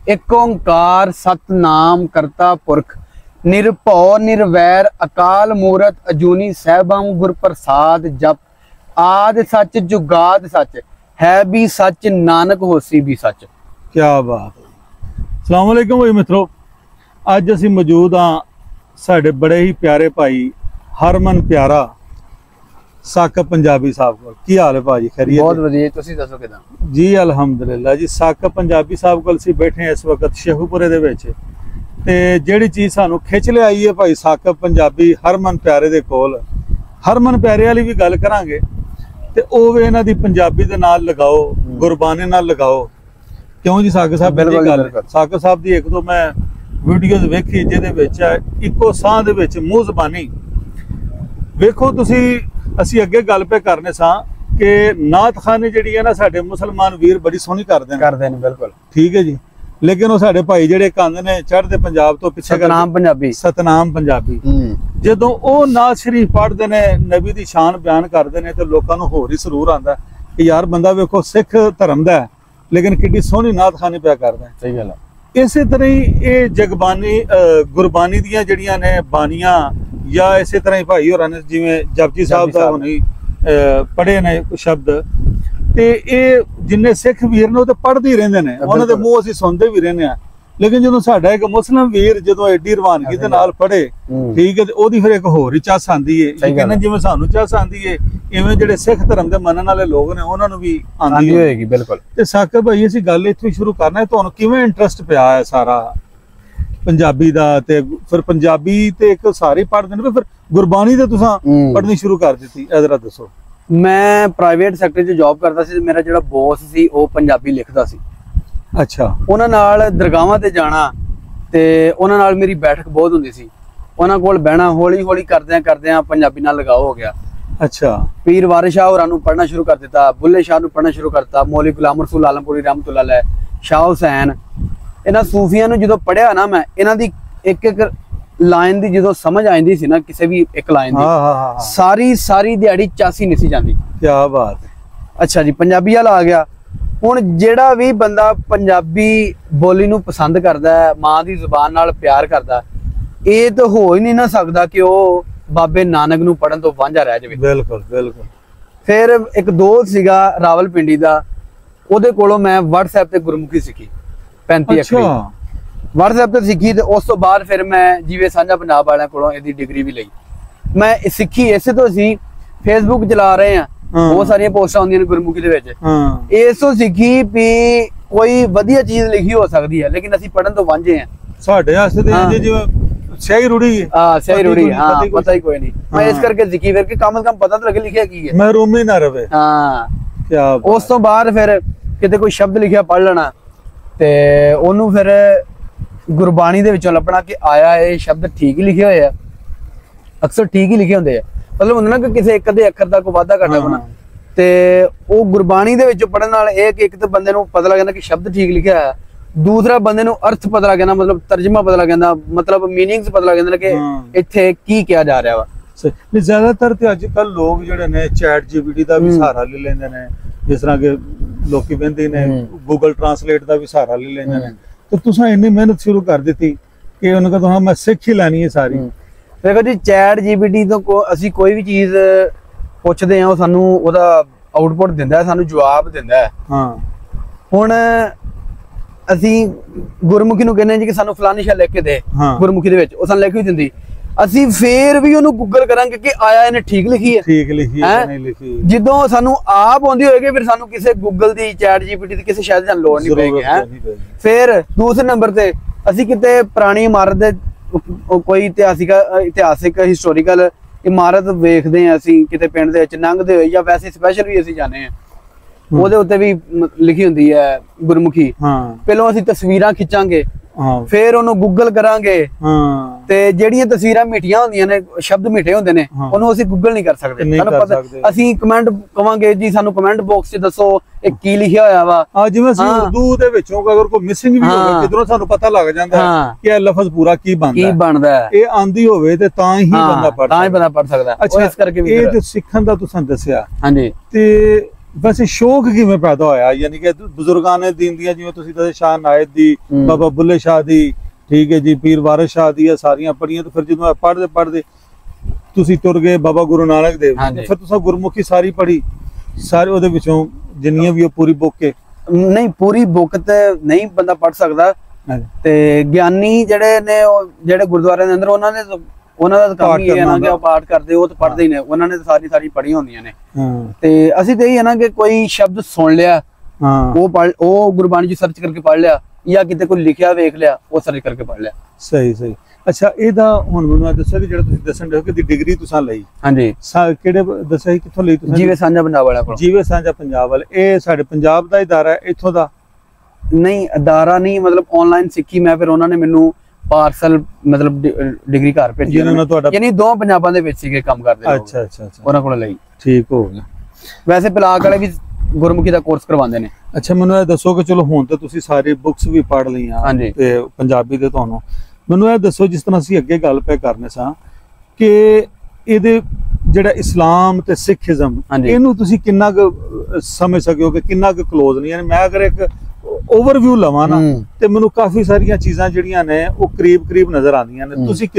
एक ओंकार सतनाम करता पुरख निरभौ निर्वैर अकाल मूरत अजूनी सहबम गुर प्रसाद जप आद सच जुगाद सच है भी सच नानक होसी भी सच। क्या बात है। अस्सलाम वालेकुम भाई मित्रों, अज असी मौजूद हाँ साडे बड़े ही प्यारे भाई हरमन प्यारा साक पंजाबी साहब को। की हाल है भाजी? खैरियत? बहुत वधिया, तुसीं दसो किदां? जी अलहमदुलिल्लाह जी। साक पंजाबी साहब कोल असीं बैठे हैं इस वक्त शेखुपुरे दे विच ते जिहड़ी चीज़ सानू खिच लिआई है भाई साक पंजाबी हरमन प्यारे दे कोल, हरमन प्यारे वाली भी गल करांगे ते ओह वे इन्हां दी पंजाबी दे नाल लगाओ, गुरबानी नाल लगाओ। क्यों जी साक साहब? बिल्कुल गल साक साहब दी एक दो मैं वीडियोज़ वेखी जिहदे विच इक्को साह दे विच मूँह ज़बानी वेखो तुसी। असी अगे गल पे करने सा कि नात खानी जिहड़ी है ना साडे मुसलमान वीर बड़ी सोहनी करदे ने। बिल्कुल ठीक है जी। लेकिन वो साडे भाई जिहड़े कहंदे ने चढ़दे पंजाब तो पिछे सतनाम पंजाबी, सतनाम पंजाबी जदों ओह नात शरीफ पढ़दे ने, नबी दी शान बयान करदे ने ते लोकां नूं होर ही सरूर आंदा कि यार बंदा वेखो सिख धर्म दा है लेकिन किड्डी सोहनी नात खानी पिया करदा है। सही गल है। इसे तरह ही ये जगबानी गुरबानी दियां जिहड़ियां ने बानियां या इसे तरह ही भाई होरां ने जिवें जपजी साहब दा हुणे पढ़े ने शब्द ते ये जिन्ने सिख वीर ने वो तो पढ़ते ही रहिंदे ने, उन्हां दे मूँह असीं सुणदे भी रहने आ। लेकिन जदों साडा एक मुस्लिम वीर जदों एडी रवानगी दे नाल पढ़े, ठीक है, ते ओहदी फिर एक होर ही चस आंदी है। लेकिन जिवें सानू चस आंदी है इवें जिहड़े सिख धर्म दे मनण वाले लोग ने उन्हां नूं भी आंदी होएगी। बिल्कुल। ते साकिब भाई असीं गल इत्थों शुरू करना है, तुहानूं किवें इंटरस्ट पिया है सारा पंजाबी दा ते फिर पंजाबी ते एक सारे पढ़दे ने, फिर गुरबानी ते तुसां पढ़नी शुरू कर दित्ती, जरा दसो। मैं प्राइवेट सैक्टर च जॉब करता सी, मेरा जिहड़ा बॉस सी वो पंजाबी लिखदा सी। अच्छा। उन्हां नाल दरगाहां ते जाना ते उन्हां नाल मेरी बैठक बहुत हुंदी सी, उन्हां कोल बहना, हौली हौली करदियां करदियां पंजाबी नाल लगाव हो गया। अच्छा। पीर वारिस शाह होरां नूं पढ़ना शुरू कर दिता, बुल्ले शाह नूं पढ़ना शुरू करता, मौलवी गुलाम रसूल आलमपुरी रहमतुल्लाह अलैह, शाह हुसैन, इन्हां सूफियां नूं जदों पढ़िया ना मैं, इन्हां दी एक एक लाइन दी जो समझ आती सी ना, किसी भी एक लाइन दी सारी सारी दिहाड़ी चासी नहीं सी जाती। क्या बात है। अच्छा जी, पंजाबी वाला आ गया। हुण जेड़ा भी बंदा पंजाबी बोली नूं पसंद करदा है, मां दी जुबान नाल प्यार करदा, ये तो हो ही नहीं ना सकदा कि वो बाबे नानक नूं पढ़न तो वांझा रह जावे। बिल्कुल बिल्कुल। फिर एक दोस्त सीगा रावलपिंडी दा, ओहदे कोलों मैं WhatsApp ते गुरमुखी सीखी 35 अखरी WhatsApp ते सीखी ते उस तो बाद फिर मैं जीवे सांझा पंजाब वालियां कोलों इहदी डिग्री भी लई। मैं सीखी इसे तो सी, फेसबुक चला रहे हैं, बहुत सारी पोस्टां होंदियां ने गुरमुखी दे विच, इस तो सीखी भी कोई वधिया चीज लिखी हो सकदी है लेकिन असीं पढ़न तो वांझे हैं। साडे वास्ते ते जिवें स्याही रुड़ी है। हां स्याही रुड़ी, हां पता ही कोई नहीं। मैं इस करके सीखी फिर कि कम से कम पता तो लगे लिखिया की है, महरूम ही ना रहे। हां क्या। उस तो बाद फिर किते कोई शब्द लिखिया पढ़ लेना ते ओनू फिर गुरबाणी दे विचों लभना कि आया ये शब्द ठीक ही लिखे हुए है, अक्सर ठीक ही लिखे होंदे है, मतलब हुंदा ना कि किसी एक अद्धे अखर दा कोई वाधा घाटा होना ते ओ गुरबाणी दे विचों पढ़न नाल एक तो बंदे नूं पता लग जांदा कि शब्द ठीक लिखिया है, दूसरा बंदे नूं अर्थ पता लग जांदा, मतलब तर्जमा पता लग जांदा, मतलब मीनिंग्स पता लग जांदा कि इत्थे की किया जा रहा वा। ज्यादातर ते अजकल लोग जिहड़े ने चैट जीपीटी दा भी सहारा ले लैंदे ने, जिस तरह के लोकी वेंदे ने गूगल ट्रांसलेट दा भी सहारा ले लैंदे ने। तो तुसां इन्नी मेहनत शुरू कर दी कि उन्होंने कहा मैं सीख ही लैनी है सारी। देखो जी चैट जीपीटी तो असी कोई भी चीज पुछदे हां, सानू ओदा आउटपुट दिंदा है, सानू जवाब दिंदा है। हां हुण असी गुरमुखी नूं कहने जी कि सानू फलानी शै लिख के दे, गुरमुखी दे विच ओ सानू लिख भी दिंदी, असी फिर भी ओनू गूगल करांगे कि आया इन्हें ठीक लिखी है, ठीक लिखी है नहीं लिखी। जदों सानू आप आउंदी होएगी फिर सानू किसी गूगल दी चैट जीपीटी दी किसी शै दी लोड़ नहीं पेगी है। फिर दूसरे नंबर ते असी किते पुरानी इमारत दे कोई इतिहासिक हिस्टोरिकल इमारत वेखदे हैं, असी किते पिंड दे विच लंघदे होए या वैसे स्पैशल भी असी जाने हैं, ओहदे उत्ते भी लिखी हुंदी है गुरमुखी। पहलों असी तस्वीरां खिंचांगे, फिर ओनू गूगल करांगे ते जेहड़ियां तस्वीरां मिठियां होंदियां ने, शब्द मिठे होंदे ने, ओनू असी गूगल नहीं कर सकदे। सानू पता असी कमेंट कवांगे जी सानू कमेंट बॉक्स च दसो ए की लिखिया होया वा। हां जिवें असी उर्दू दे विचों अगर कोई मिसिंग भी होवे किधरों सानू पता लग जांदा है कि ए लफ्ज पूरा की बनदा है, ए आंदी होवे ते तां ही बंदा पढ़ सकदा है। अच्छा इस करके भी ए ते सिखण दा तुसां दस्सिया। हां जी ते ਵੈਸੇ ਸ਼ੌਕ ਕਿਵੇਂ ਪੈਦਾ ਹੋਇਆ, ਯਾਨੀ ਕਿ ਬਜ਼ੁਰਗਾਂ ਨੇ ਦੀਨ ਦੀਆਂ, ਜਿਵੇਂ ਤੁਸੀਂ ਦੱਸਿਆ ਸ਼ਾਹ ਨਾਇਦ ਦੀ, ਬਾਬਾ ਬੁੱਲੇ ਸ਼ਾਹ ਦੀ, ਠੀਕ ਹੈ ਜੀ, ਪੀਰ ਵਾਰਿਸ ਸ਼ਾਹ ਦੀ, ਇਹ ਸਾਰੀਆਂ ਪੜ੍ਹੀਆਂ। ਤੇ ਫਿਰ ਜਦੋਂ ਪੜ੍ਹਦੇ ਤੁਸੀਂ ਤੁਰ ਗਏ ਬਾਬਾ ਗੁਰੂ ਨਾਨਕ ਦੇਵ, ਫਿਰ ਤੁਸੀਂ ਗੁਰਮੁਖੀ ਸਾਰੀ ਪੜ੍ਹੀ, ਸਾਰੇ ਉਹਦੇ ਵਿੱਚੋਂ ਜਿੰਨੀਆਂ ਵੀ ਉਹ ਪੂਰੀ ਬੁੱਕ ਹੈ? ਨਹੀਂ, ਪੂਰੀ ਬੁੱਕ ਤੇ ਨਹੀਂ ਬੰਦਾ ਪੜ੍ਹ ਸਕਦਾ, ਤੇ ਗਿਆਨੀ ਜਿਹੜੇ ਨੇ, ਉਹ ਜਿਹੜੇ ਗੁਰਦੁਆਰਿਆਂ ਦੇ ਅੰਦਰ, ਉਹਨਾਂ ਦਾ ਕੰਮ ਹੀ ਹੈ ਨਾ ਕਿ ਉਹ ਪਾਠ ਕਰਦੇ, ਉਹ ਤਾਂ ਪੜ੍ਹਦੇ ਹੀ ਨੇ, ਉਹਨਾਂ ਨੇ ਸਾਰੀ ਪੜ੍ਹੀਆਂ ਹੁੰਦੀਆਂ ਨੇ। ਤੇ ਅਸੀਂ ਤੇ ਇਹ ਹੈ ਨਾ ਕਿ ਕੋਈ ਸ਼ਬਦ ਸੁਣ ਲਿਆ, ਉਹ ਗੁਰਬਾਣੀ ਚ ਸਰਚ ਕਰਕੇ ਪੜ੍ਹ ਲਿਆ, ਜਾਂ ਕਿਤੇ ਕੋਈ ਲਿਖਿਆ ਵੇਖ ਲਿਆ, ਉਹ ਸਰਚ ਕਰਕੇ ਪੜ੍ਹ ਲਿਆ। ਸਹੀ। ਅੱਛਾ, ਇਹਦਾ ਹੁਣ ਮੈਨੂੰ ਦੱਸਿਆ ਕਿ ਜਿਹੜਾ ਤੁਸੀਂ ਦੱਸਣ ਦੇ ਹੋ ਕਿ ਦੀ ਡਿਗਰੀ ਤੁਸੀਂ ਲਈ, ਹਾਂਜੀ, ਕਿਹੜੇ ਦੱਸਿਆ, ਕਿੱਥੋਂ ਲਈ ਤੁਸੀਂ? ਜੀਵੇ ਸਾਂਝਾ ਪੰਜਾਬ ਵਾਲਾ ਕੋਲ। ਜੀਵੇ ਸਾਂਝਾ ਪੰਜਾਬ ਵਾਲੇ, ਇਹ ਸਾਡੇ ਪੰਜਾਬ ਦਾ ਇਦਾਰਾ ਹੈ, ਇੱਥੋਂ ਦਾ? ਨਹੀਂ, ਅਦਾਰਾ ਨਹੀਂ, ਮਤਲਬ ਆਨਲਾਈਨ ਸਿੱਖੀ ਮੈਂ, ਫਿਰ ਉਹਨਾਂ ਨੇ ਮੈਨੂੰ ਪਾਰਸਲ ਮਤਲਬ ਡਿਗਰੀ ਘਰ ਭੇਜੀ, ਯਾਨੀ ਦੋ ਪੰਜਾਬਾਂ ਦੇ ਵਿੱਚ ਸੀਗੇ ਕੰਮ ਕਰਦੇ ਲੋਕ। ਅੱਛਾ, ਉਹਨਾਂ ਕੋਲ ਲਈ। ਠੀਕ ਹੋ ਗਿਆ। ਵੈਸੇ ਪਲਾਕ ਵਾਲੇ ਵੀ ਗੁਰਮੁਖੀ ਦਾ ਕੋਰਸ ਕਰਵਾਉਂਦੇ ਨੇ। ਅੱਛਾ, ਮੈਨੂੰ ਇਹ ਦੱਸੋ ਕਿ ਚਲੋ ਹੁਣ ਤਾਂ ਤੁਸੀਂ ਸਾਰੀ ਬੁੱਕਸ ਵੀ ਪੜ੍ਹ ਲਈਆਂ ਤੇ ਪੰਜਾਬੀ ਦੇ, ਤੁਹਾਨੂੰ ਮੈਨੂੰ ਇਹ ਦੱਸੋ, ਜਿਸ ਤਰ੍ਹਾਂ ਅਸੀਂ ਅੱਗੇ ਗੱਲ ਪੈ ਕਰਨੇ ਸਾਂ ਕਿ ਇਹਦੇ ਜਿਹੜਾ ਇਸਲਾਮ ਤੇ ਸਿੱਖੀਜ਼ਮ, ਇਹਨੂੰ ਤੁਸੀਂ ਕਿੰਨਾ ਕੁ ਸਮਝ ਸਕਿਓ ਕਿ ਕਿੰਨਾ ਕੁ ਕਲੋਜ਼ ਨਹੀਂ? ਮੈਂ ਅਗਰ ਇੱਕ ਓਵਰਵਿਊ ਲਵਾਂ ਨਾ, ਤੇ ਮੈਨੂੰ ਕਾਫੀ ਸਾਰੀਆਂ ਚੀਜ਼ਾਂ ਜਿਹੜੀਆਂ ਨੇ ਉਹ ਕਰੀਬ ਨਜ਼ਰ ਆਉਂਦੀਆਂ ਨੇ। ਤੁਸੀਂ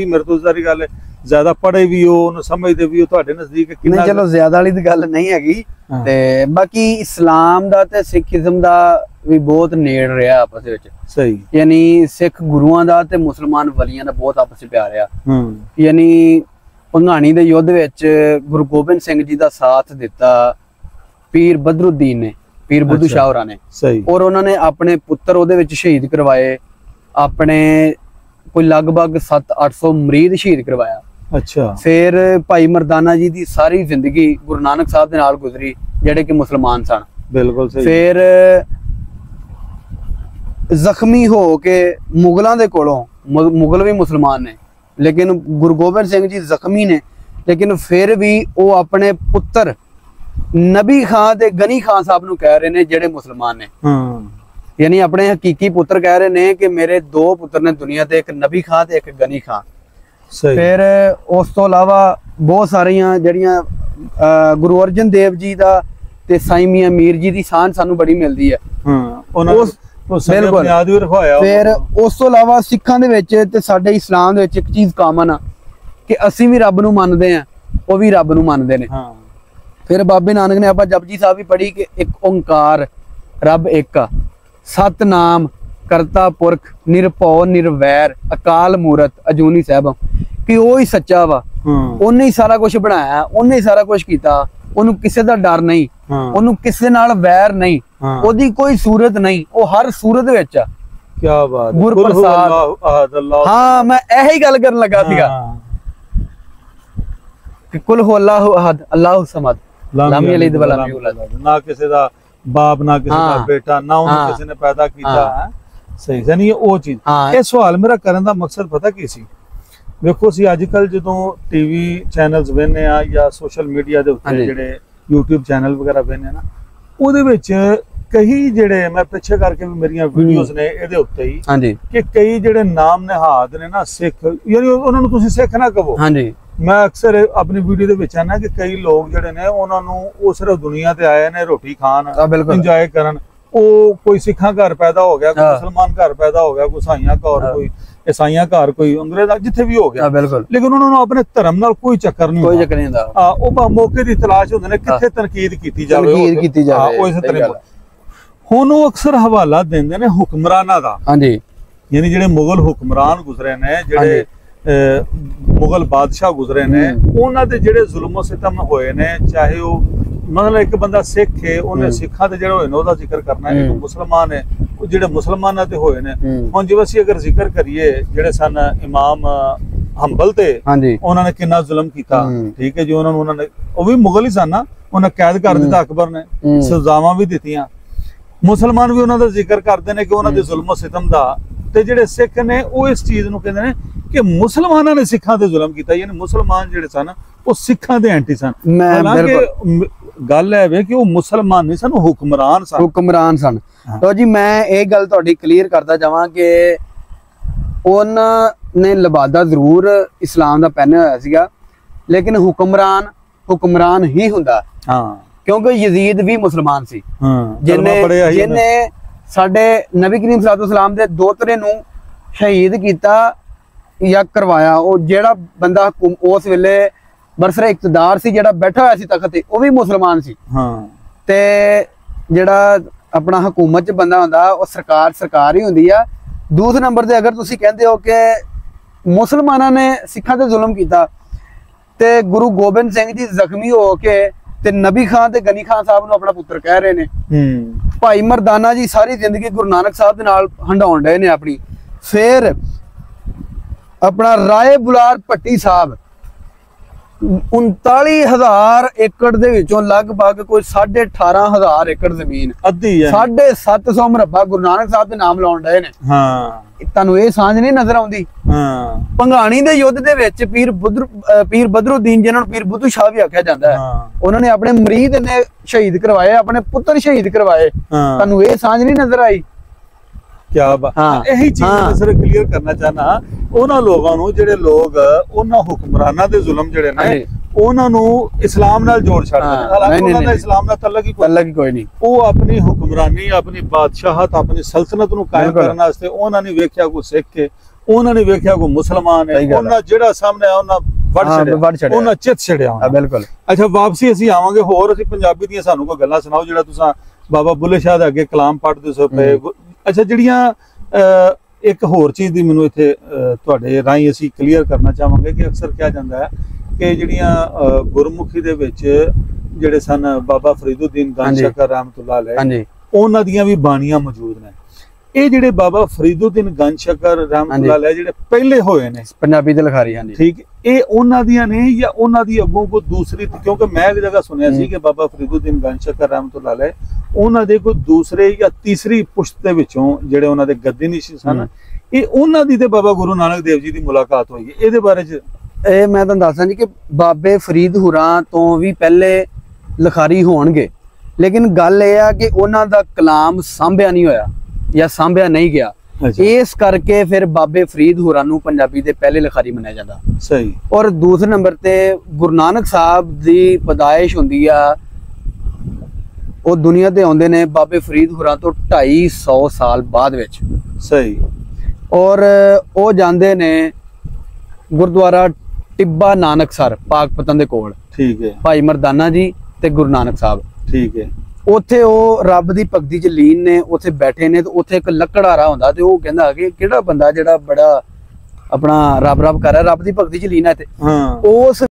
ਮੇਰੇ ਤੋਂ ਸਾਰੀ ਗੱਲ ਜ਼ਿਆਦਾ ਪੜ੍ਹੇ ਵੀ ਹੋ, ਉਹਨੂੰ ਸਮਝਦੇ ਵੀ ਹੋ, ਤੁਹਾਡੇ ਨਜ਼ਦੀਕ ਕਿੰਨਾ? ਚਲੋ ਜ਼ਿਆਦਾ ਵਾਲੀ ਦੀ ਗੱਲ ਨਹੀਂ ਹੈਗੀ, ਤੇ ਬਾਕੀ ਇਸਲਾਮ ਦਾ ਤੇ ਸਿੱਖੀਜ਼ਮ ਦਾ ਵੀ ਬਹੁਤ ਨੇੜ ਰਿਹਾ ਆਪਸ ਵਿੱਚ। ਸਹੀ, ਯਾਨੀ ਸਿੱਖ ਗੁਰੂਆਂ ਦਾ ਤੇ ਮੁਸਲਮਾਨ ਵਲੀਆਂ ਦਾ ਬਹੁਤ ਆਪਸ ਵਿੱਚ ਪਿਆਰ ਆ। ਯਾਨੀ ਭੰਗਾਣੀ ਦੇ ਯੁੱਧ ਵਿੱਚ ਗੁਰੂ ਗੋਬਿੰਦ ਸਿੰਘ ਜੀ ਦਾ ਸਾਥ ਦਿੱਤਾ ਪੀਰ ਬਦਰੁੱਦੀਨ ਨੇ, ਪੀਰ ਬੁੱਧੂ ਸ਼ਾਹ ਹੋਰਾਂ ਨੇ, ਔਰ ਉਹਨਾਂ ਨੇ ਆਪਣੇ ਪੁੱਤਰ ਉਹਦੇ ਵਿੱਚ ਸ਼ਹੀਦ ਕਰਵਾਏ, ਆਪਣੇ ਕੋਈ ਲਗਭਗ 700-800 ਮਰੀਦ ਸ਼ਹੀਦ ਕਰਵਾਇਆ। ਅੱਛਾ, ਫਿਰ ਭਾਈ ਮਰਦਾਨਾ ਜੀ ਦੀ ਸਾਰੀ ਜ਼ਿੰਦਗੀ ਗੁਰੂ ਨਾਨਕ ਸਾਹਿਬ ਦੇ ਨਾਲ ਗੁਜ਼ਰੀ, ਜਿਹੜੇ ਕਿ ਮੁਸਲਮਾਨ ਸਨ। ਬਿਲਕੁਲ ਸਹੀ। ਫਿਰ ਜ਼ਖਮੀ ਹੋ ਕੇ ਮੁਗਲਾਂ ਦੇ ਕੋਲੋਂ, ਮੁਗਲ ਵੀ ਮੁਸਲਮਾਨ ਨੇ, ਲੇਕਿਨ ਗੁਰੂ ਗੋਬਿੰਦ ਸਿੰਘ ਜੀ ਜ਼ਖਮੀ ਨੇ, ਲੇਕਿਨ ਫਿਰ ਵੀ ਉਹ ਆਪਣੇ ਪੁੱਤਰ ਨਬੀ ਖਾਨ ਤੇ ਗਨੀ ਖਾਨ ਸਾਹਿਬ ਨੂੰ ਕਹਿ ਰਹੇ ਨੇ, ਜਿਹੜੇ ਮੁਸਲਮਾਨ ਨੇ। ਯਾਨੀ ਆਪਣੇ ਹਕੀਕੀ ਪੁੱਤਰ ਕਹਿ ਰਹੇ ਨੇ ਕਿ ਮੇਰੇ ਦੋ ਪੁੱਤਰ ਨੇ ਦੁਨੀਆ ਤੇ, ਇੱਕ ਨਬੀ ਖਾਨ ਤੇ ਇੱਕ ਗਨੀ ਖਾਨ। ਫਿਰ ਉਸ ਤੋਂ ਇਲਾਵਾ ਬਹੁਤ ਸਾਰੀਆਂ ਜਿਹੜੀਆਂ ਗੁਰੂ ਅਰਜਨ ਦੇਵ ਜੀ ਦਾ ਤੇ ਸਾਈਂ ਮੀਆਂ ਮੀਰ ਜੀ ਦੀ ਸ਼ਾਨ ਸਾਨੂੰ ਬੜੀ ਮਿਲਦੀ ਹੈ। ਬਿਲਕੁਲ। ਫਿਰ ਉਸ ਤੋਂ ਇਲਾਵਾ ਸਿੱਖਾਂ ਦੇ ਵਿੱਚ ਤੇ ਸਾਡੇ ਇਸਲਾਮ ਦੇ ਵਿੱਚ ਇੱਕ ਚੀਜ਼ ਕਾਮਨ ਆ ਕਿ ਅਸੀਂ ਵੀ ਰੱਬ ਨੂੰ ਮੰਨਦੇ ਆ, ਉਹ ਵੀ ਰੱਬ ਨੂੰ ਮੰਨਦੇ ਨੇ। ਫਿਰ ਬਾਬੇ ਨਾਨਕ ਨੇ ਆਪਾਂ ਜਪਜੀ ਸਾਹਿਬ ਵੀ ਪੜ੍ਹੀ ਕਿ ਇੱਕ ਓੰਕਾਰ, ਰੱਬ ਇੱਕ ਆ, ਸਤਨਾਮ ਕਰਤਾ ਪੁਰਖ, ਨਿਰਭਉ ਨਿਰਵੈਰ, ਅਕਾਲ ਮੂਰਤ, ਅਜੂਨੀ ਸਾਹਿਬ, ਕਿ ਉਹ ਹੀ ਸੱਚਾ ਵਾ, ਉਹਨੇ ਹੀ ਸਾਰਾ ਕੁਝ ਬਣਾਇਆ, ਉਹਨੇ ਹੀ ਸਾਰਾ ਕੁਝ ਕੀਤਾ, ਉਹਨੂੰ ਕਿਸੇ ਦਾ ਡਰ ਨਹੀਂ, ਉਹਨੂੰ ਕਿਸੇ ਨਾਲ ਵੈਰ ਨਹੀਂ, ਉਹਦੀ ਕੋਈ ਸੂਰਤ ਨਹੀਂ, ਉਹ ਹਰ ਸੂਰਤ ਵਿੱਚ ਆ। ਕੀ ਬਾਤ, ਗੁਰਪ੍ਰਸਾਦ। ਹਾਂ, ਮੈਂ ਇਹੀ ਗੱਲ ਕਰਨ ਲੱਗਾ ਸੀਗਾ ਕਿ ਕੁਲ ਹੂ ਅੱਲਾਹੁ ਅਹਦ ਅੱਲਾਹੁ ਸਮਦ ਲਮ ਯਲਿਦ ਵਲਮ ਯੂਲਦ। ਨਾ ਕਿਸੇ ਦਾ ਬਾਪ, ਨਾ ਕਿਸੇ ਦਾ ਬੇਟਾ, ਨਾ ਉਹਨੂੰ ਕਿਸੇ ਨੇ ਪੈਦਾ ਕੀਤਾ। ਸਹੀ ਜਾਨੀ ਉਹ ਚੀਜ਼। ਇਹ ਸਵਾਲ ਮੇਰਾ ਕਰਨ ਦਾ ਮਕਸਦ ਪਤਾ ਕੀ ਸੀ? ਵੇਖੋ, ਅਸੀਂ ਅੱਜ ਕੱਲ ਜਦੋਂ ਟੀਵੀ ਚੈਨਲਸ ਵੇਖਦੇ ਆ ਜਾਂ ਸੋਸ਼ਲ ਮੀਡੀਆ ਦੇ ਉੱਤੇ ਜਿਹੜੇ YouTube ਚੈਨਲ ਵਗੈਰਾ ਵੇਖਦੇ ਨਾ, ਉਹਦੇ ਵਿੱਚ ਕਈ ਜਿਹੜੇ ਮੈਂ ਪਿੱਛੇ ਕਰਕੇ ਵੀ ਮੇਰੀਆਂ ਵੀਡੀਓਜ਼ ਨੇ ਇਹਦੇ ਉੱਤੇ ਹੀ ਕਿ ਕਈ ਜਿਹੜੇ ਨਾਮ ਨਿਹਾਦ ਨੇ ਨਾ ਸਿੱਖ, ਯਾਨੀ ਉਹਨਾਂ ਨੂੰ ਤੁਸੀਂ ਸਿੱਖ ਨਾ ਕਹੋ। ਮੈਂ ਅਕਸਰ ਆਪਣੀ ਵੀਡੀਓ ਦੇ ਵਿੱਚ ਆਨਾ ਕਿ ਕਈ ਲੋਕ ਜਿਹੜੇ ਨੇ ਉਹਨਾਂ ਨੂੰ ਉਹ ਸਿਰਫ ਦੁਨੀਆ ਤੇ ਆਏ ਨੇ ਰੋਟੀ ਖਾਣ, ਇੰਜੋਏ ਕਰਨ। ਉਹ ਕੋਈ ਸਿੱਖਾਂ ਘਰ ਪੈਦਾ ਹੋ ਗਿਆ, ਕੋਈ ਮੁਸਲਮਾਨ ਘਰ ਪੈਦਾ ਹੋ ਗਿਆ, ਕੋਈ ਸਾਈਆਂ ਘਰ, ਕੋਈ ਈਸਾਈਆਂ ਘਰ, ਕੋਈ ਅੰਗਰੇਜ਼ਾਂ, ਜਿੱਥੇ ਵੀ ਹੋ ਗਿਆ, ਲੇਕਿਨ ਉਹਨਾਂ ਨੂੰ ਆਪਣੇ ਧਰਮ ਨਾਲ ਕੋਈ ਚੱਕਰ ਨਹੀਂ ਹੁੰਦਾ। ਉਹ ਮੌਕੇ ਦੀ ਤਲਾਸ਼ ਹੁੰਦੇ ਨੇ ਕਿੱਥੇ ਤਨਕੀਦ ਕੀਤੀ ਜਾਵੇ, ਉਹ ਇਸੇ ਤਰ੍ਹਾਂ। ਹੁਣ ਉਹ ਅਕਸਰ ਹਵਾਲਾ ਦਿੰਦੇ ਨੇ ਹੁਕਮਰਾਨਾਂ ਦਾ, ਯਾਨੀ ਜਿਹੜੇ ਮੁਗਲ ਹੁਕਮਰਾਨ ਗੁਜ਼ਰੇ ਨੇ, ਜਿਹੜੇ ਮੁਗਲ ਬਾਦਸ਼ਾਹ ਗੁਜ਼ਰੇ ਨੇ, ਉਹਨਾਂ ਦੇ ਜਿਹੜੇ ਜ਼ੁਲਮ ਸਿਤਮ ਹੋਏ ਨੇ, ਚਾਹੇ ਉਹ ਮਤਲਬ ਇੱਕ ਬੰਦਾ ਸਿੱਖ ਹੈ, ਉਹਨੇ ਸਿੱਖਾਂ ਤੇ ਜਿਹੜੇ ਹੋਏ ਨੇ ਉਹਦਾ ਜ਼ਿਕਰ ਕਰਨਾ ਹੈ, ਇੱਕ ਮੁਸਲਮਾਨ ਹੈ, ਉਹ ਜਿਹੜੇ ਮੁਸਲਮਾਨਾਂ ਤੇ ਹੋਏ ਨੇ। ਹੁਣ ਜਿਵੇਂ ਅਸੀਂ ਅਗਰ ਜ਼ਿਕਰ ਕਰੀਏ ਜਿਹੜੇ ਸਨ ਇਮਾਮ ਹੰਬਲ ਤੇ, ਉਹਨਾਂ ਨੇ ਕਿੰਨਾ ਜ਼ੁਲਮ ਕੀਤਾ, ਠੀਕ ਹੈ ਜੀ, ਉਹਨਾਂ ਨੇ, ਉਹ ਵੀ ਮੁਗਲ ਹੀ ਸਨ ਨਾ, ਉਹਨਾਂ ਕੈਦ ਕਰ ਦਿੱਤਾ ਅਕਬਰ ਨੇ, ਸਜ਼ਾਵਾਂ ਵੀ ਦਿੱਤੀਆਂ। ਮੁਸਲਮਾਨ ਵੀ ਉਹਨਾਂ ਦਾ ਜ਼ਿਕਰ ਕਰਦੇ ਨੇ ਕਿ ਉਹਨਾਂ ਦੇ ਜ਼ੁਲਮ ਸਿਤਮ ਦਾ। ਤੇ ਜਿਹੜੇ ਸਿੱਖ ਨੇ ਉਹ ਇਸ ਚੀਜ਼ ਨੂੰ ਕਹਿੰਦੇ ਨੇ ਕਿ ਮੁਸਲਮਾਨਾਂ ਨੇ ਸਿੱਖਾਂ ਤੇ ਜ਼ੁਲਮ ਕੀਤਾ, ਯਾਨੀ ਮੁਸਲਮਾਨ ਜਿਹੜੇ ਸਨ ਉਹ ਸਿੱਖਾਂ ਦੇ ਐਂਟੀ ਸਨ। ਹਾਲਾਂਕਿ ਗੱਲ ਹੈ ਵੇ ਕਿ ਉਹ ਮੁਸਲਮਾਨ ਨਹੀਂ ਸਨ, ਹੁਕਮਰਾਨ ਸਨ। ਤਾਂ ਜੀ ਮੈਂ ਇਹ ਗੱਲ ਤੁਹਾਡੀ ਕਲੀਅਰ ਕਰਦਾ ਜਾਵਾਂ ਕਿ ਉਹਨਾਂ ਨੇ ਲਿਬਾਦਾ ਜ਼ਰੂਰ ਇਸਲਾਮ ਦਾ ਪਹਿਨਿਆ ਹੋਇਆ ਸੀਗਾ, ਲੇਕਿਨ ਹੁਕਮਰਾਨ ਹੀ ਹੁੰਦਾ। ਕਿਉਂਕਿ ਯਜ਼ੀਦ ਵੀ ਮੁਸਲਮਾਨ ਸੀ। ਹਾਂ, ਜਿਹਨੇ ਸਾਡੇ ਨਬੀ ਕਰੀਮ ਸੱਲੱਲਾਹੁ ਅਲੈਹਿ ਵਸੱਲਮ ਦੇ ਦੋਤਰੇ ਨੂੰ ਸ਼ਹੀਦ ਕੀਤਾ ਜਾਂ ਕਰਵਾਇਆ। ਉਹ ਜਿਹੜਾ ਬੰਦਾ ਉਸ ਵੇਲੇ ਬਰਸਰੇ ਇਕਤਦਾਰ ਸੀ, ਜਿਹੜਾ ਬੈਠਾ ਹੋਇਆ ਸੀ ਤਖਤ ਤੇ, ਉਹ ਵੀ ਮੁਸਲਮਾਨ ਸੀ। ਹਾਂ, ਤੇ ਜਿਹੜਾ ਆਪਣਾ ਹਕੂਮਤ ਚ ਬੰਦਾ ਹੁੰਦਾ, ਉਹ ਸਰਕਾਰ ਹੀ ਹੁੰਦੀ ਆ। ਦੂਸਰੇ ਨੰਬਰ ਤੇ ਅਗਰ ਤੁਸੀਂ ਕਹਿੰਦੇ ਹੋ ਕਿ ਮੁਸਲਮਾਨਾਂ ਨੇ ਸਿੱਖਾਂ ਤੇ ਜ਼ੁਲਮ ਕੀਤਾ, ਤੇ ਗੁਰੂ ਗੋਬਿੰਦ ਸਿੰਘ ਜੀ ਜ਼ਖਮੀ ਹੋ ਕੇ ਤੇ ਨਬੀ ਖਾਨ ਤੇ ਗਨੀ ਖਾਨ ਸਾਹਿਬ ਨੂੰ ਆਪਣਾ ਪੁੱਤਰ ਕਹਿ ਰਹੇ ਨੇ। ਭਾਈ ਮਰਦਾਨਾ ਜੀ ਸਾਰੀ ਜ਼ਿੰਦਗੀ ਗੁਰੂ ਨਾਨਕ ਸਾਹਿਬ ਦੇ ਨਾਲ ਹੰਡਾਉਣ ਡਏ ਨੇ ਆਪਣੀ। ਫਿਰ ਆਪਣਾ ਰਾਏ ਬੁਲਾਰ ਭੱਟੀ ਸਾਹਿਬ 39,000 ਏਕੜ ਦੇ ਵਿੱਚੋਂ ਲਗਭਗ ਕੋਈ 18,500 ਏਕੜ ਜ਼ਮੀਨ, ਅੱਧੀ ਹੈ, 750 ਮੁਰੱਬਾ ਗੁਰੂ ਨਾਨਕ ਸਾਹਿਬ ਦੇ ਨਾਮ ਲਾਉਣ ਡਏ ਨੇ। ਹਾਂ, ਤੁਹਾਨੂੰ ਇਹ ਸਾਂਝ ਨਹੀਂ ਨਜ਼ਰ ਆਉਂਦੀ? ਹਾਂ, ਭੰਗਾਣੀ ਦੇ ਯੁੱਧ ਦੇ ਵਿੱਚ ਪੀਰ ਬਦਰੁਦੀਨ, ਜਿਹਨਾਂ ਨੂੰ ਪੀਰ ਬੁੱਧੂ ਸ਼ਾਹ ਵੀ ਆਖਿਆ ਜਾਂਦਾ ਹੈ, ਉਹਨਾਂ ਨੇ ਆਪਣੇ ਮਰੀਦ ਨੇ ਸ਼ਹੀਦ ਕਰਵਾਏ, ਆਪਣੇ ਪੁੱਤਰ ਸ਼ਹੀਦ ਕਰਵਾਏ। ਤੁਹਾਨੂੰ ਇਹ ਸਾਂਝ ਨਹੀਂ ਨਜ਼ਰ ਆਈ? ਕਿਆ ਬਾਤ। ਇਹੀ ਚੀਜ਼ ਮੈਂ ਸਿਰ ਕਲੀਅਰ ਕਰਨਾ ਚਾਹਨਾ ਉਹਨਾਂ ਲੋਕਾਂ ਨੂੰ, ਜਿਹੜੇ ਲੋਕ ਉਹਨਾਂ ਹੁਕਮਰਾਨਾਂ ਦੇ ਜ਼ੁਲਮ ਜਿਹੜੇ ਨੇ ਉਹਨਾਂ ਨੂੰ ਇਸਲਾਮ ਨਾਲ ਜੋੜ ਛੱਡਦੇ ਨੇ। ਹਾਲਾਂਕਿ ਉਹਨਾਂ ਦਾ ਇਸਲਾਮ ਨਾਲ ਤਾਲੁਕ ਹੀ ਕੋਈ ਨਹੀਂ। ਉਹ ਆਪਣੀ ਹੁਕਮਰਾਨੀ, ਆਪਣੀ ਬਾਦਸ਼ਾਹਤ, ਆਪਣੀ ਸਲਤਨਤ ਨੂੰ ਕਾਇਮ ਕਰਨ ਵਾਸਤੇ ਉਹਨਾਂ ਨੇ ਵੇਖਿਆ ਕੋਈ ਸਿੱਖ ਕੇ, ਉਹਨਾਂ ਨੇ ਵੇਖਿਆ ਕੋਈ ਮੁਸਲਮਾਨ ਹੈ, ਉਹਨਾਂ ਜਿਹੜਾ ਸਾਹਮਣੇ ਆ ਉਹਨਾਂ ਵੜ ਛੜਿਆ, ਉਹਨਾਂ ਚਿੱਤ ਛੜਿਆ। ਬਿਲਕੁਲ। ਅੱਛਾ, ਵਾਪਸੀ ਅਸੀਂ ਆਵਾਂਗੇ ਹੋਰ। ਅਸੀਂ ਪੰਜਾਬੀ ਦੀਆਂ ਸਾਨੂੰ ਕੋਈ ਗੱਲਾਂ ਸੁਣਾਓ, ਜਿਹੜਾ ਤੁਸੀਂ ਬਾਬਾ ਬੁੱਲੇ ਸ਼ਾਹ ਦੇ ਅੱਗੇ ਕਲਾਮ ਪੜ੍ਹਦੇ ਸੋ ਪਏ। ਅੱਛਾ, ਜਿਹੜੀਆਂ ਇੱਕ ਹੋਰ ਚੀਜ਼ ਦੀ ਮੈਨੂੰ ਇੱਥੇ ਤੁਹਾਡੇ ਰਾਹੀਂ ਅਸੀਂ ਕਲੀਅਰ ਕਰਨਾ ਚਾਹਾਂਗੇ ਕਿ ਅਕਸਰ ਕਿਹਾ ਜਾਂਦਾ ਹੈ ਕਿ ਜਿਹੜੀਆਂ ਗੁਰਮੁਖੀ ਦੇ ਵਿੱਚ ਜਿਹੜੇ ਸਨ ਬਾਬਾ ਫਰੀਦੁੱਦੀਨ ਗੰਜ ਸ਼ਕਰ ਰਹਿਮਤੁல்லாਹ ਅਲੈਹ, ਉਹਨਾਂ ਦੀਆਂ ਵੀ ਬਾਣੀਆਂ ਮੌਜੂਦ ਨੇ। ਇਹ ਜਿਹੜੇ ਬਾਬਾ ਫਰੀਦੁੱਦੀਨ ਗੰਜ ਸ਼ਕਰ ਰਹਿਮਤੁல்லாਹ ਅਲੈਹ ਜਿਹੜੇ ਪਹਿਲੇ ਹੋਏ ਨੇ ਪੰਜਾਬੀ ਦੇ ਲਿਖਾਰੀ, ਠੀਕ, ਇਹ ਉਹਨਾਂ ਦੀਆਂ ਨੇ ਜਾਂ ਉਹਨਾਂ ਦੀ ਅੱਗੋਂ ਕੋਈ ਦੂਸਰੀ? ਕਿਉਂਕਿ ਮੈਂ ਇੱਕ ਜਗ੍ਹਾ ਸੁਣਿਆ ਸੀ ਕਿ ਬਾਬਾ ਫਰੀਦੁੱਦੀਨ ਗੰਜ ਸ਼ਕਰ ਰਹਿਮਤੁல்லாਹ ਅਲੈਹ ਉਹਨਾਂ ਦੇ ਕੋਈ ਦੂਸਰੇ ਜਾਂ ਤੀਸਰੀ ਪੁਸ਼ਤ ਦੇ ਵਿੱਚੋਂ ਜਿਹੜੇ ਉਹਨਾਂ ਦੇ ਗੱਦੀ ਨਿਸ਼ੀ ਸਨ, ਇਹ ਉਹਨਾਂ ਦੀ ਤੇ ਬਾਬਾ ਗੁਰੂ ਨਾਨਕ ਦੇਵ ਜੀ ਦੀ ਮੁਲਾਕਾਤ ਹੋਈ ਹੈ। ਇਹਦੇ ਬਾਰੇ ਚ ਇਹ ਮੈਂ ਤੁਹਾਨੂੰ ਦੱਸਾਂ ਜੀ ਕਿ ਬਾਬੇ ਫਰੀਦ ਹੁਰਾਂ ਤੋਂ ਵੀ ਪਹਿਲੇ ਲਿਖਾਰੀ ਹੋਣਗੇ, ਲੇਕਿਨ ਗੱਲ ਇਹ ਆ ਕਿ ਉਹਨਾਂ ਦਾ ਕਲਾਮ ਸਾਂਭਿਆ ਨਹੀਂ ਹੋਇਆ ਜਾਂ ਸਾਂਭਿਆ ਨਹੀਂ ਗਿਆ। ਇਸ ਕਰਕੇ ਫਿਰ ਬਾਬੇ ਫਰੀਦ ਹੁਰਾਂ ਨੂੰ ਪੰਜਾਬੀ ਦੇ ਪਹਿਲੇ ਲਿਖਾਰੀ ਮੰਨਿਆ ਜਾਂਦਾ। ਸਹੀ। ਔਰ ਦੂਸਰੇ ਨੰਬਰ ਤੇ ਗੁਰੂ ਨਾਨਕ ਸਾਹਿਬ ਦੀ ਪਦਾਇਸ਼ ਹੁੰਦੀ ਆ, ਉਹ ਦੁਨੀਆ ਤੇ ਆਉਂਦੇ ਨੇ ਬਾਬੇ ਫਰੀਦ ਹੁਰਾਂ ਤੋਂ 250 ਸਾਲ ਬਾਅਦ ਵਿੱਚ। ਸਹੀ। ਔਰ ਉਹ ਜਾਂਦੇ ਨੇ ਗੁਰਦੁਆਰਾ ਟਿੱਬਾ ਨਾਨਕਸਰ ਪਾਕਪਤਨ ਦੇ ਕੋਲ, ਠੀਕ ਹੈ, ਭਾਈ ਮਰਦਾਨਾ ਜੀ ਤੇ ਗੁਰੂ ਨਾਨਕ ਸਾਹਿਬ, ਠੀਕ ਹੈ। ਉੱਥੇ ਉਹ ਰੱਬ ਦੀ ਭਗਤੀ ਚ ਲੀਨ ਨੇ, ਉੱਥੇ ਬੈਠੇ ਨੇ, ਤੇ ਉੱਥੇ ਇੱਕ ਲੱਕੜਹਾਰਾ ਹੁੰਦਾ, ਤੇ ਉਹ ਕਹਿੰਦਾ ਕਿ ਕਿਹੜਾ ਬੰਦਾ ਜਿਹੜਾ ਬੜਾ ਆਪਣਾ ਰੱਬ ਕਰ ਰਿਹਾ, ਰੱਬ ਦੀ ਭਗਤੀ ਚ ਲੀਨ ਹੈ। ਤੇ ਉਸ